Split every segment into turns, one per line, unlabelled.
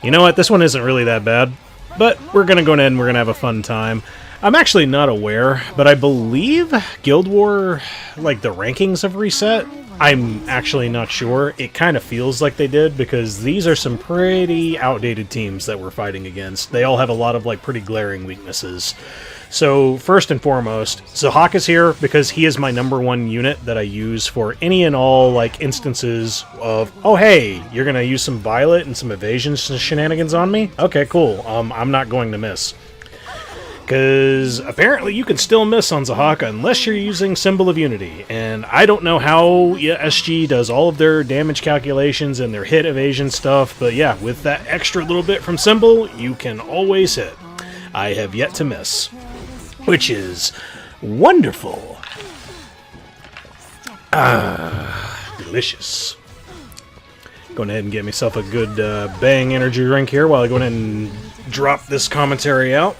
You know what? This one isn't really that bad, but we're going to go ahead and we're going to have a fun time. I'm actually not aware, but I believe Guild War, like, the rankings have reset. I'm actually not sure. It kind of feels like they did, because these are some pretty outdated teams that we're fighting against. They all have a lot of, like, pretty glaring weaknesses. So, first and foremost, Zahhak is here because he is my #1 unit that I use for any and all, like, instances of, oh, hey, you're going to use some Violet and some evasion shenanigans on me? Okay, cool. I'm not going to miss. Because apparently you can still miss on Zahhak unless you're using Symbol of Unity. And I don't know how SG does all of their damage calculations and their hit evasion stuff, but yeah, with that extra little bit from Symbol, you can always hit. I have yet to miss, which is wonderful. Delicious. Going ahead and get myself a good bang energy drink here while I go ahead and drop this commentary out.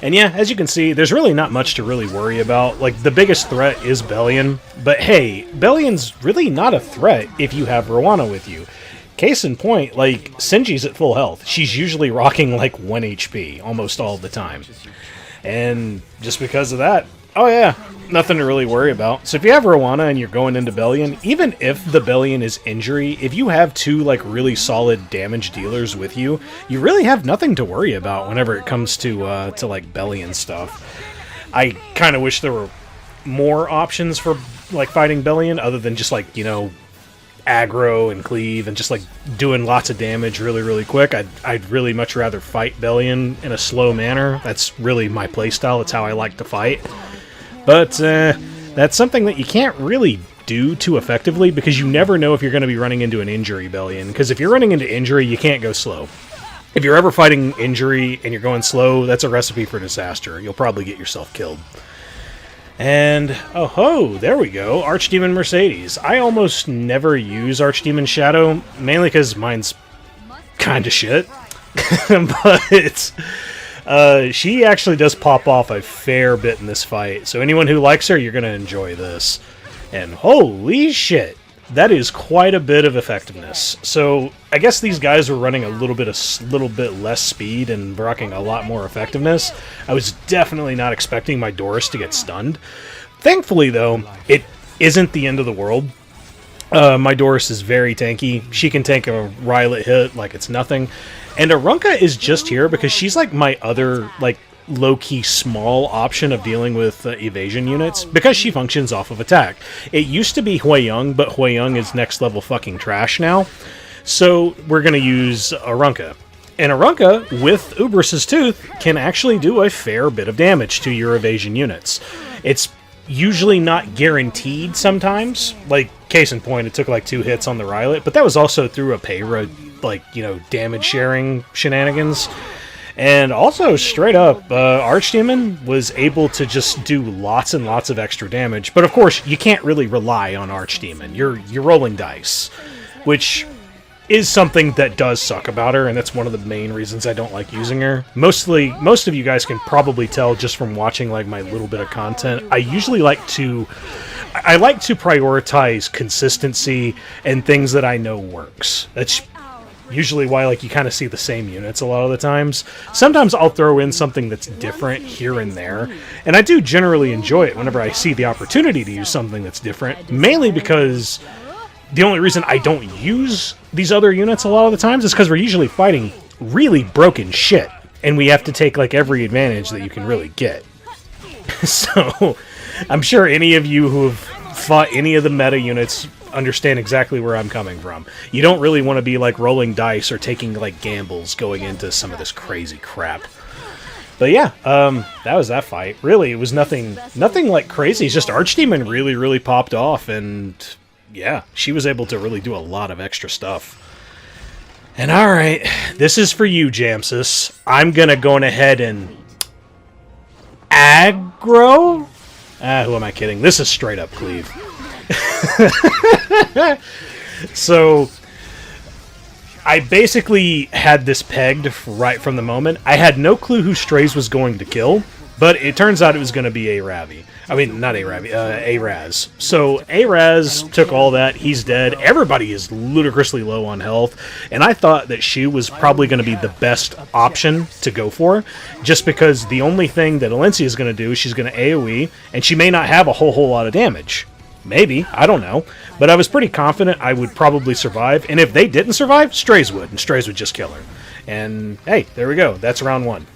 And yeah, as you can see, there's really not much to really worry about. Like, the biggest threat is Belian, but hey, Belian's really not a threat if you have Roana with you. Case in point, like, Sinji's at full health. She's usually rocking like 1 HP almost all the time. And just because of that, oh yeah, nothing to really worry about. So if you have Roana and you're going into Belian, even if the Belian is injury, if you have 2 like really solid damage dealers with you, you really have nothing to worry about whenever it comes to like Belian stuff. I kind of wish there were more options for like fighting Belian other than just like, you know, aggro and cleave and just like doing lots of damage really quick. I'd really much rather fight Belian in a slow manner. That's really my playstyle. It's how I like to fight. But that's something that you can't really do too effectively because you never know if you're going to be running into an injury Belian. Because if you're running into injury, you can't go slow. If you're ever fighting injury and you're going slow, that's a recipe for disaster. You'll probably get yourself killed. And, oh ho, there we go, Archdemon Mercedes. I almost never use Archdemon Shadow, mainly because mine's kind of shit. But she actually does pop off a fair bit in this fight, so anyone who likes her, you're going to enjoy this. And holy shit, that is quite a bit of effectiveness. So I guess these guys were running a little bit less speed and rocking a lot more effectiveness. I was definitely not expecting my Doris to get stunned. Thankfully, though, it isn't the end of the world. My Doris is very tanky. She can take a Ruele hit like it's nothing. And Arunka is just here because she's like my other like low-key small option of dealing with evasion units because she functions off of attack. It used to be Huiyang, but Huiyang is next level fucking trash now. So we're going to use Arunka. And Arunka, with Ubris's Tooth, can actually do a fair bit of damage to your evasion units. It's usually not guaranteed sometimes. Like, case in point, it took like 2 hits on the Ruele, but that was also through a Peira, like, you know, damage sharing shenanigans. And also, straight up, Archdemon was able to just do lots and lots of extra damage. But of course, you can't really rely on Archdemon. You're rolling dice, which is something that does suck about her, and that's one of the main reasons I don't like using her. Most of you guys can probably tell just from watching like my little bit of content. I like to prioritize consistency and things that I know works. That's usually why like you kind of see the same units a lot of the times. Sometimes I'll throw in something that's different here and there, and I do generally enjoy it whenever I see the opportunity to use something that's different, mainly because the only reason I don't use these other units a lot of the times is because we're usually fighting really broken shit, and we have to take like every advantage that you can really get. So I'm sure any of you who have fought any of the meta units understand exactly where I'm coming from. You don't really want to be like rolling dice or taking like gambles going into some of this crazy crap. But yeah, that was that fight. Really, it was nothing like crazy. It's just Archdemon really popped off, and yeah, she was able to really do a lot of extra stuff. And alright, this is for you, Jamsis. I'm gonna go ahead and aggro? Who am I kidding? This is straight up cleave. So I basically had this pegged right from the moment. I had no clue who Straze was going to kill, But it turns out it was going to be a Ravi. I mean, not a Ravi, a Raz. So a Raz took all that. He's dead. Everybody is ludicrously low on health. And I thought that she was probably going to be the best option to go for, just because the only thing that Alencia is going to do is she's going to AoE, and she may not have a whole lot of damage. Maybe. I don't know. But I was pretty confident I would probably survive. And if they didn't survive, Straze would. And Straze would just kill her. And hey, there we go. That's round 1.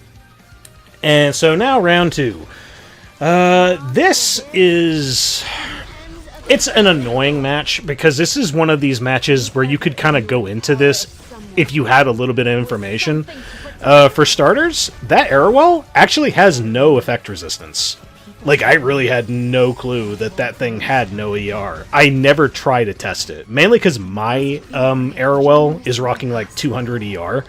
And so now round 2. This is... It's an annoying match, because this is one of these matches where you could kind of go into this if you had a little bit of information. For starters, that Arowell actually has no effect resistance. Like, I really had no clue that that thing had no ER. I never try to test it, mainly because my Arowell is rocking like 200 ER.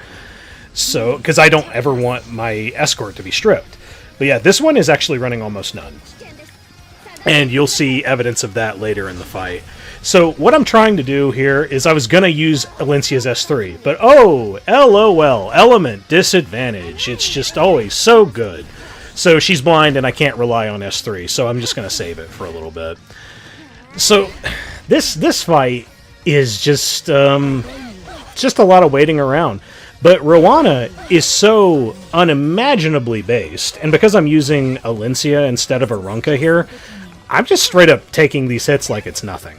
So, because I don't ever want my escort to be stripped. But yeah, this one is actually running almost none. And you'll see evidence of that later in the fight. So what I'm trying to do here is I was going to use Alencia's S3. But oh, LOL, element disadvantage. It's just always so good. So she's blind and I can't rely on S3. So I'm just going to save it for a little bit. So this fight is just a lot of waiting around. But Roana is so unimaginably based, and because I'm using Alencia instead of Arunka here, I'm just straight up taking these hits like it's nothing.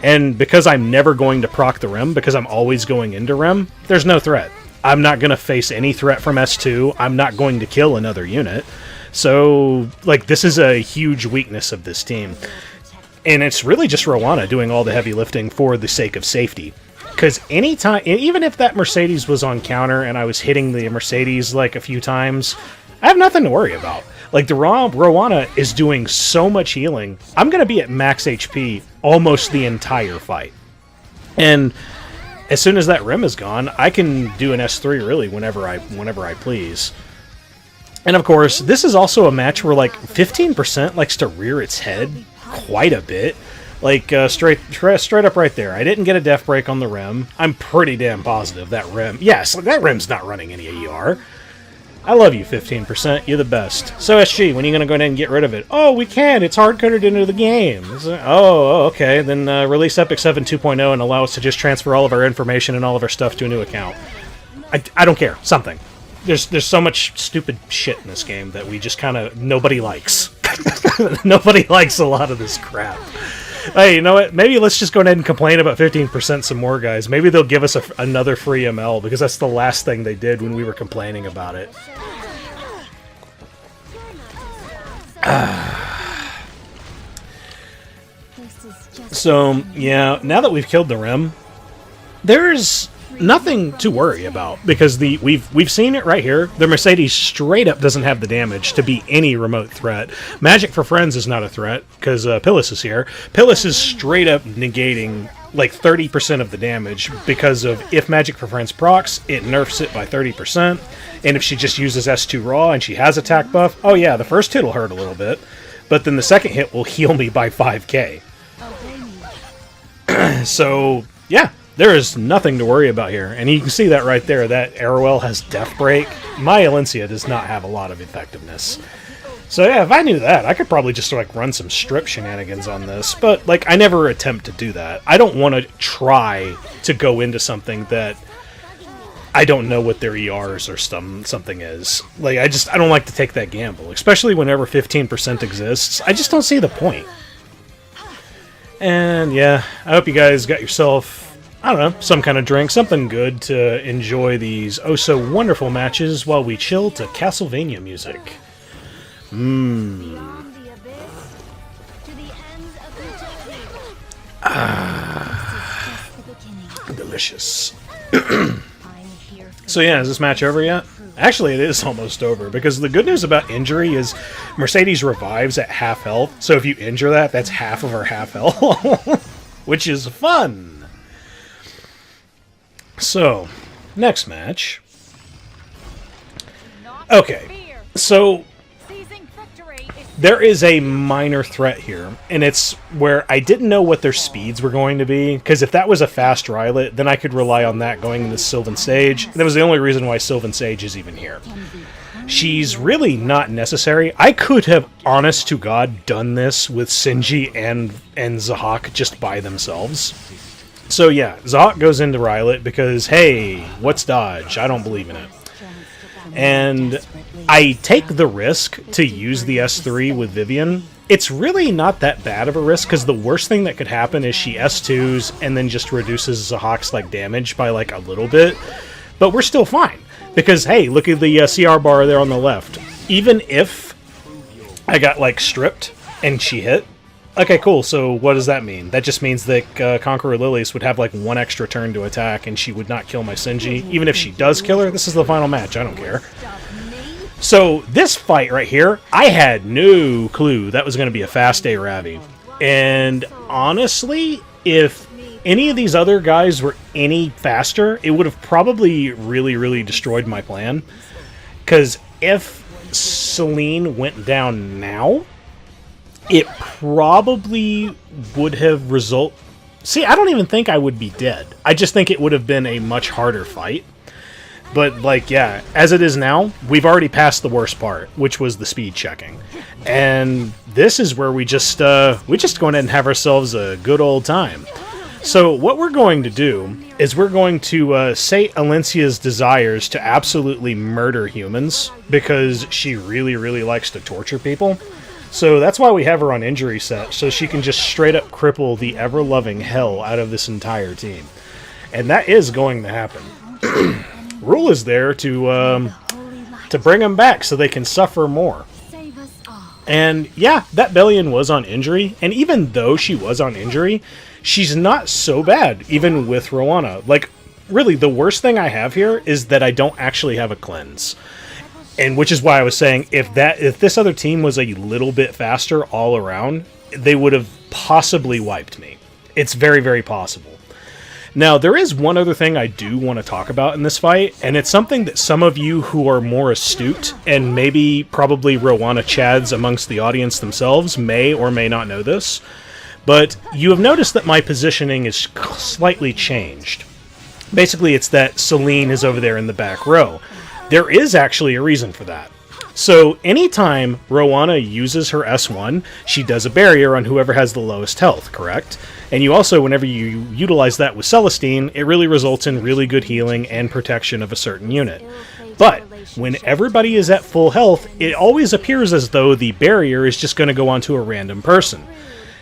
And because I'm never going to proc the Rem, because I'm always going into Rem, there's no threat. I'm not going to face any threat from S2, I'm not going to kill another unit. So, like, this is a huge weakness of this team. And it's really just Roana doing all the heavy lifting for the sake of safety. Because anytime, even if that Mercedes was on counter and I was hitting the Mercedes like a few times, I have nothing to worry about. Like, the Roana is doing so much healing. I'm going to be at max HP almost the entire fight. And as soon as that Rem is gone, I can do an S3 really whenever I please. And of course, this is also a match where like 15% likes to rear its head quite a bit. Like, straight up right there. I didn't get a def break on the Rem. I'm pretty damn positive that Rem... Yes, that Rem's not running any ER. I love you, 15%. You're the best. So, SG, when are you going to go ahead and get rid of it? Oh, we can. It's hard-coded into the game. Oh, okay. Then release Epic 7 2.0 and allow us to just transfer all of our information and all of our stuff to a new account. I don't care. Something. There's so much stupid shit in this game that we just kind of... Nobody likes. Nobody likes a lot of this crap. Hey, you know what? Maybe let's just go ahead and complain about 15% some more, guys. Maybe they'll give us another free ML, because that's the last thing they did when we were complaining about it. So, yeah, now that we've killed the Rem, there's nothing to worry about, because we've seen it right here. The Mercedes straight up doesn't have the damage to be any remote threat. Magic for Friends is not a threat, because Pyllis is here. Pyllis is straight up negating like 30% of the damage, because of if Magic for Friends procs, it nerfs it by 30%, and if she just uses S2 Raw and she has attack buff, oh yeah, the first hit will hurt a little bit, but then the second hit will heal me by 5k. So, yeah. There is nothing to worry about here, and you can see that right there, that Arowell has Death Break. My Alencia does not have a lot of effectiveness. So yeah, if I knew that, I could probably just like run some strip shenanigans on this, but like I never attempt to do that. I don't want to try to go into something that I don't know what their ERs or something is. Like, I don't like to take that gamble, especially whenever 15% exists. I just don't see the point. And yeah, I hope you guys got yourself, I don't know, some kind of drink, something good to enjoy these oh-so-wonderful matches while we chill to Castlevania music. Delicious. So yeah, is this match over yet? Actually, it is almost over, because the good news about injury is Mercedes revives at half health, so if you injure that, that's half of her half health, which is fun! So, next match. Okay, so there is a minor threat here, and it's where I didn't know what their speeds were going to be, because if that was a fast Rylet, then I could rely on that going into Sylvan Sage. That was the only reason why Sylvan Sage is even here. She's really not necessary. I could have, honest to God, done this with Sinji and Zahhak just by themselves. So yeah, Zahhak goes into Ruele because, hey, what's dodge? I don't believe in it. And I take the risk to use the S3 with Vivian. It's really not that bad of a risk, because the worst thing that could happen is she S2s and then just reduces Zahhak's damage by a little bit. But we're still fine. Because, hey, look at the CR bar there on the left. Even if I got, stripped and she hit, okay, cool, so what does that mean? That just means that Conqueror Lilias would have, one extra turn to attack, and she would not kill my Sinji. Even if she does kill her, this is the final match, I don't care. So, this fight right here, I had no clue that was going to be a fast day Ravi. And, honestly, if any of these other guys were any faster, it would have probably really, really destroyed my plan. Because if Celine went down now, it probably would have See, I don't even think I would be dead. I just think it would have been a much harder fight. But, yeah, as it is now, we've already passed the worst part, which was the speed checking. And this is where we just go ahead and have ourselves a good old time. So what we're going to do is we're going to sate Alencia's desires to absolutely murder humans, because she really, really likes to torture people. So that's why we have her on injury set, so she can just straight up cripple the ever-loving hell out of this entire team. And that is going to happen. Ruele is there to bring them back so they can suffer more. And yeah, that Belian was on injury, and even though she was on injury, she's not so bad, even with Roana. Really, the worst thing I have here is that I don't actually have a cleanse. And which is why I was saying, if this other team was a little bit faster all around, they would have possibly wiped me. It's very, very possible. Now, there is one other thing I do want to talk about in this fight, and it's something that some of you who are more astute, and maybe probably Roana Chads amongst the audience themselves, may or may not know this. But you have noticed that my positioning is slightly changed. Basically, it's that Celine is over there in the back row. There is actually a reason for that. So, anytime Roana uses her S1, she does a barrier on whoever has the lowest health, correct? And you also, whenever you utilize that with Celestine, it really results in really good healing and protection of a certain unit. But, when everybody is at full health, it always appears as though the barrier is just going to go onto a random person.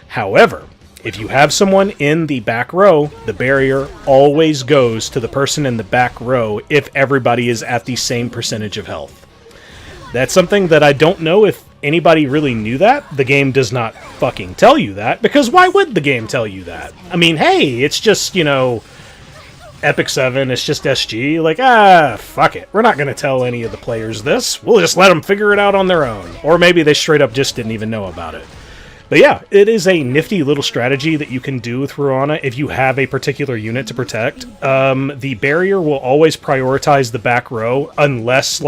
However, if you have someone in the back row, the barrier always goes to the person in the back row if everybody is at the same percentage of health. That's something that I don't know if anybody really knew that. The game does not fucking tell you that, because why would the game tell you that? I mean, hey, it's just, Epic 7, it's just SG, fuck it. We're not going to tell any of the players this. We'll just let them figure it out on their own. Or maybe they straight up just didn't even know about it. But yeah, it is a nifty little strategy that you can do with Roana if you have a particular unit to protect. The barrier will always prioritize the back row unless,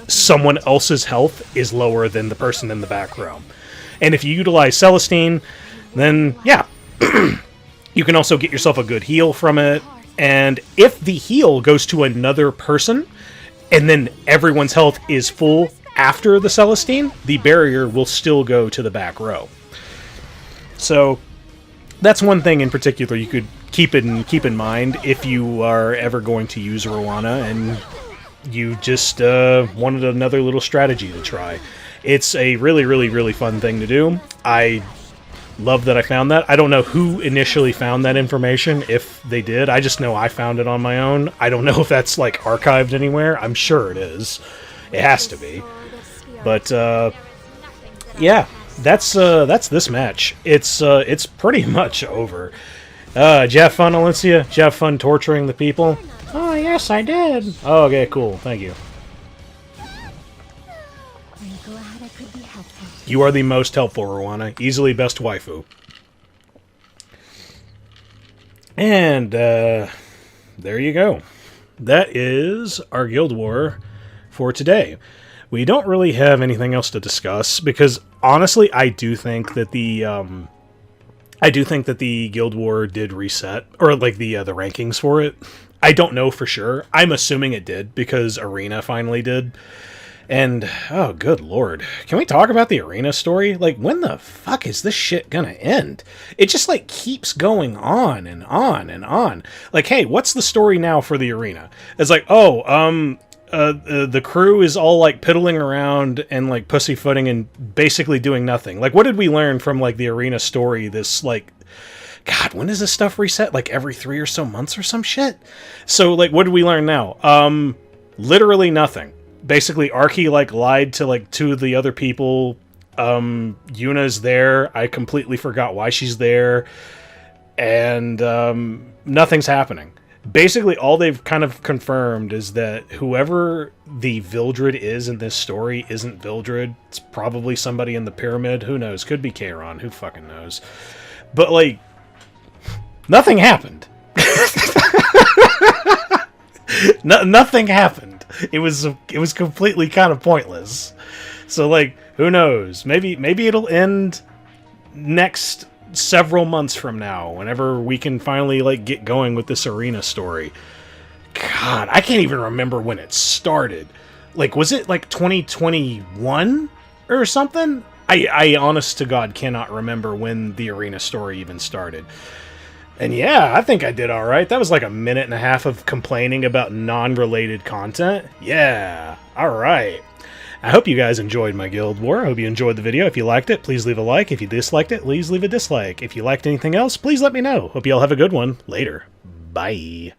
someone else's health is lower than the person in the back row. And if you utilize Celestine, then, yeah, you can also get yourself a good heal from it. And if the heal goes to another person, and then everyone's health is full after the Celestine, the barrier will still go to the back row. So that's one thing in particular you could keep in mind if you are ever going to use Roana and you just wanted another little strategy to try. It's a really, really, really fun thing to do. I love that I found that. I don't know who initially found that information, if they did. I just know I found it on my own. I don't know if that's archived anywhere. I'm sure it is. It has to be. But yeah, that's this match. It's pretty much over. Did you have fun, Alencia? Did you have fun torturing the people? Oh, yes, I did. Oh, okay, cool. Thank you. You are the most helpful, Roana. Easily best waifu. And, there you go. That is our Guild War for today. We don't really have anything else to discuss, because, honestly, I do think that the Guild War did reset, or, the rankings for it. I don't know for sure. I'm assuming it did, because Arena finally did. And, oh, good lord. Can we talk about the arena story? Like, when the fuck is this shit gonna end? It just, like, keeps going on and on and on. Like, hey, what's the story now for the arena? It's like, oh, the crew is all, like, piddling around and, like, pussyfooting and basically doing nothing. Like, what did we learn from, like, the arena story? This, like, God, when does this stuff reset? Like, every 3 or so months or some shit? So, like, what did we learn now? Literally nothing. Basically, Archie, like, lied to, like, 2 of the other people. Yuna's there. I completely forgot why she's there. And, nothing's happening. Basically, all they've kind of confirmed is that whoever the Vildred is in this story isn't Vildred. It's probably somebody in the pyramid. Who knows? Could be Kairon. Who fucking knows? But, like, nothing happened. Nothing happened. It was completely kind of pointless. So, like, who knows? Maybe it'll end next several months from now, whenever we can finally, like, get going with this arena story. God, I can't even remember when it started. Like, was it like 2021 or something? I honest to God cannot remember when the arena story even started. And yeah, I think I did alright. That was like a minute and a half of complaining about non-related content. Yeah, alright. I hope you guys enjoyed my Guild War. I hope you enjoyed the video. If you liked it, please leave a like. If you disliked it, please leave a dislike. If you liked anything else, please let me know. Hope you all have a good one. Later. Bye.